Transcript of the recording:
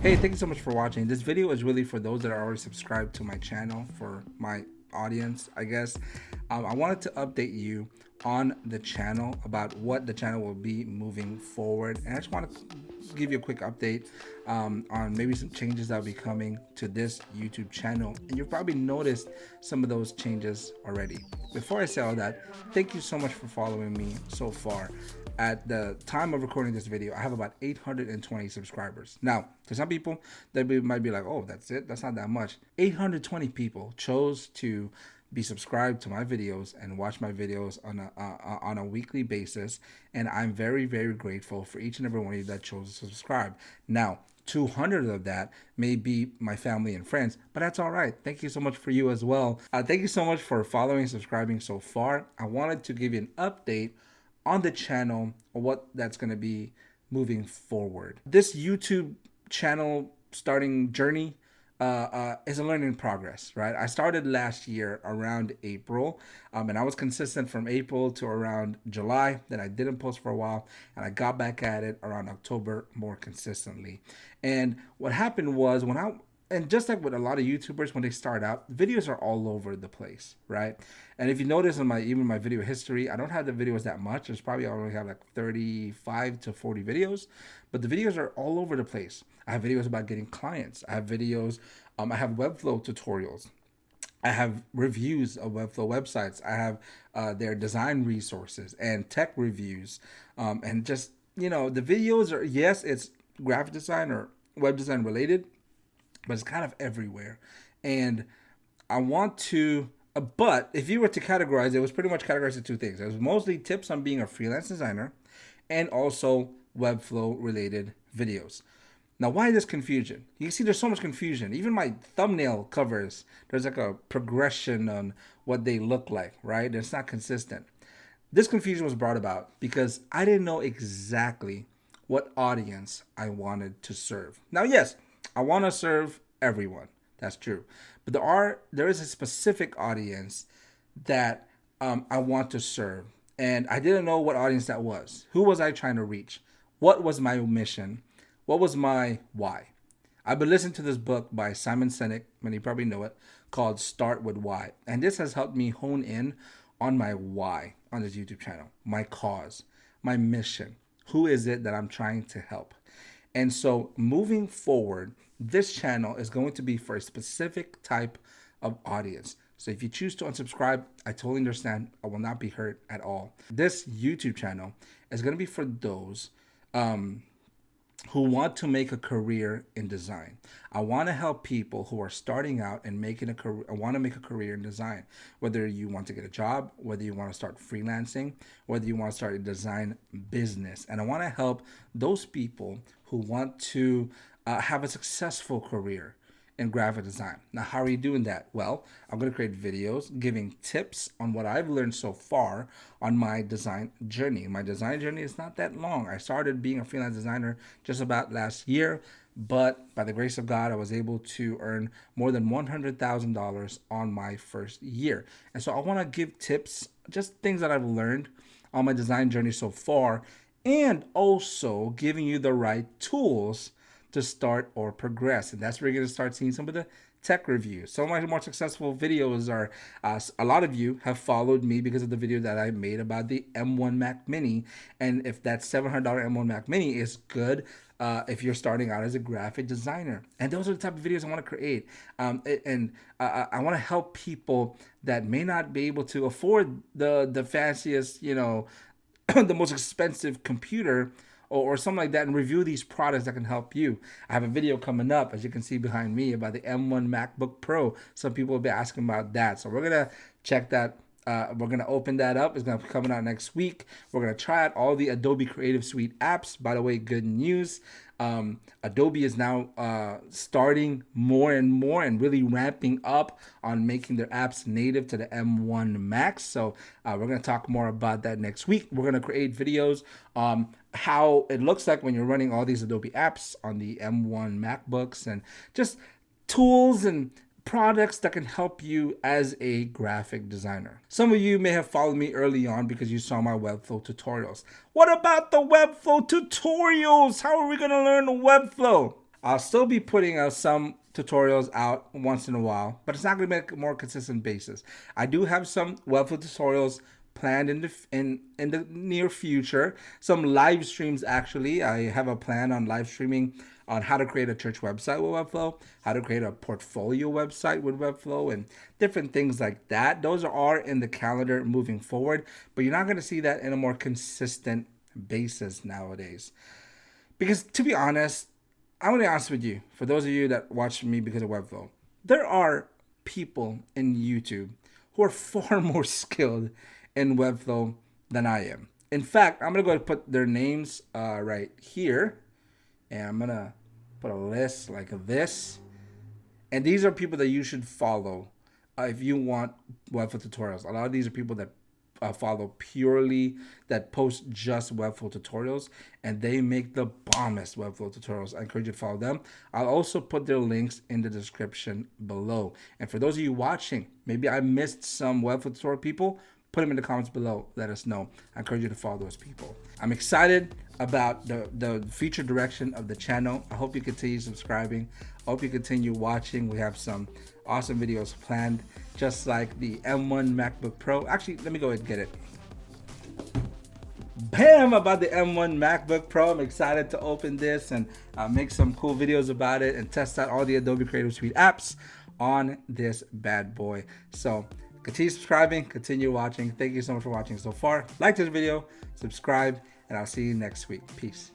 Hey, thank you so much for watching. This video is really for those that are already subscribed to my channel, for my audience, I guess. I wanted to update you on the channel about what the channel will be moving forward. And I just want to give you a quick update on maybe some changes that will be coming to this YouTube channel. And you've probably noticed some of those changes already. Before I say all that, thank you so much for following me so far. At the time of recording this video, I have about 820 subscribers. Now, to some people, they might be like, oh, that's it? That's not that much. 820 people chose to be subscribed to my videos and watch my videos on a weekly basis. And I'm very, very grateful for each and every one of you that chose to subscribe. Now, 200 of that may be my family and friends, but that's all right. Thank you so much for you as well. Thank you so much for following and subscribing so far. I wanted to give you an update on the channel, what that's going to be moving forward. This YouTube channel starting journey is a learning progress, right? I started last year around April, and I was consistent from April to around July. Then I didn't post for a while, and I got back at it around October more consistently. And what happened was and just like with a lot of YouTubers, when they start out, videos are all over the place, right? And if you notice in even my video history, I don't have the videos that much. There's probably I only have like 35 to 40 videos, but the videos are all over the place. I have videos about getting clients. I have videos, I have WEBFLOW tutorials. I have reviews of WEBFLOW websites. I have their design resources and tech reviews. And just, the videos are, yes, it's graphic design or web design related, but it's kind of everywhere. And I want to, but if you were to categorize, it was pretty much categorized into two things. It was mostly tips on being a freelance designer and also WEBFLOW related videos. Now, why this confusion? You can see there's so much confusion. Even my thumbnail covers, there's like a progression on what they look like, right? It's not consistent. This confusion was brought about because I didn't know exactly what audience I wanted to serve. Now, yes, I want to serve everyone. That's true. But there is a specific audience that I want to serve. And I didn't know what audience that was. Who was I trying to reach? What was my mission? What was my why? I've been listening to this book by Simon Sinek, many probably know it, called Start With Why. And this has helped me hone in on my why on this YouTube channel, my cause, my mission. Who is it that I'm trying to help? And so moving forward, this channel is going to be for a specific type of audience. So if you choose to unsubscribe, I totally understand. I will not be hurt at all. This YouTube channel is going to be for those who want to make a career in design. I want to help people who are starting out and making a career, want to make a career in design. Whether you want to get a job, whether you want to start freelancing, whether you want to start a design business. And I want to help those people who want to have a successful career in graphic design. Now, how are you doing that? Well, I'm going to create videos giving tips on what I've learned so far on my design journey. My design journey is not that long. I started being a freelance designer just about last year, but by the grace of God, I was able to earn more than $100,000 on my first year. And so I want to give tips, just things that I've learned on my design journey so far, and also giving you the right tools to start or progress. And that's where you're going to start seeing some of the tech reviews. Some of my more successful videos are, a lot of you have followed me because of the video that I made about the M1 Mac Mini. And if that $700 M1 Mac Mini is good, if you're starting out as a graphic designer. And those are the type of videos I want to create. I want to help people that may not be able to afford the fanciest, the most expensive computer or something like that, and review these products that can help you. I have a video coming up, as you can see behind me, about the M1 MacBook Pro. Some people will be asking about that. So we're going to check that. We're going to open that up. It's going to be coming out next week. We're going to try out all the Adobe Creative Suite apps. By the way, good news. Adobe is now starting more and more and really ramping up on making their apps native to the M1 Max. So we're going to talk more about that next week. We're going to create videos how it looks like when you're running all these Adobe apps on the M1 MacBooks, and just tools and products that can help you as a graphic designer. Some of you may have followed me early on because you saw my WEBFLOW tutorials. What about the WEBFLOW tutorials? How are we going to learn WEBFLOW? I'll still be putting out some tutorials out once in a while, but it's not going to be a more consistent basis. I do have some Webflow tutorials planned in the near future. Some live streams, actually. I have a plan on live streaming on how to create a church website with Webflow, how to create a portfolio website with Webflow, and different things like that. Those are in the calendar moving forward, but you're not going to see that in a more consistent basis nowadays. Because to be honest, I'm going to be honest with you, for those of you that watch me because of Webflow, there are people in YouTube who are far more skilled in Webflow than I am. In fact, I'm going to go ahead and put their names right here. And I'm going to put a list like this. And these are people that you should follow if you want Webflow tutorials. A lot of these are people that follow purely, that post just Webflow tutorials, and they make the bombest Webflow tutorials. I encourage you to follow them. I'll also put their links in the description below. And for those of you watching, maybe I missed some Webflow tutorial people, put them in the comments below. Let us know. I encourage you to follow those people. I'm excited about the future direction of the channel. I hope you continue subscribing. I hope you continue watching. We have some awesome videos planned, just like the M1 MacBook Pro. Actually, let me go ahead and get it. Bam! About the M1 MacBook Pro. I'm excited to open this and make some cool videos about it and test out all the Adobe Creative Suite apps on this bad boy. So continue subscribing, continue watching. Thank you so much for watching so far. Like this video, subscribe, and I'll see you next week. Peace.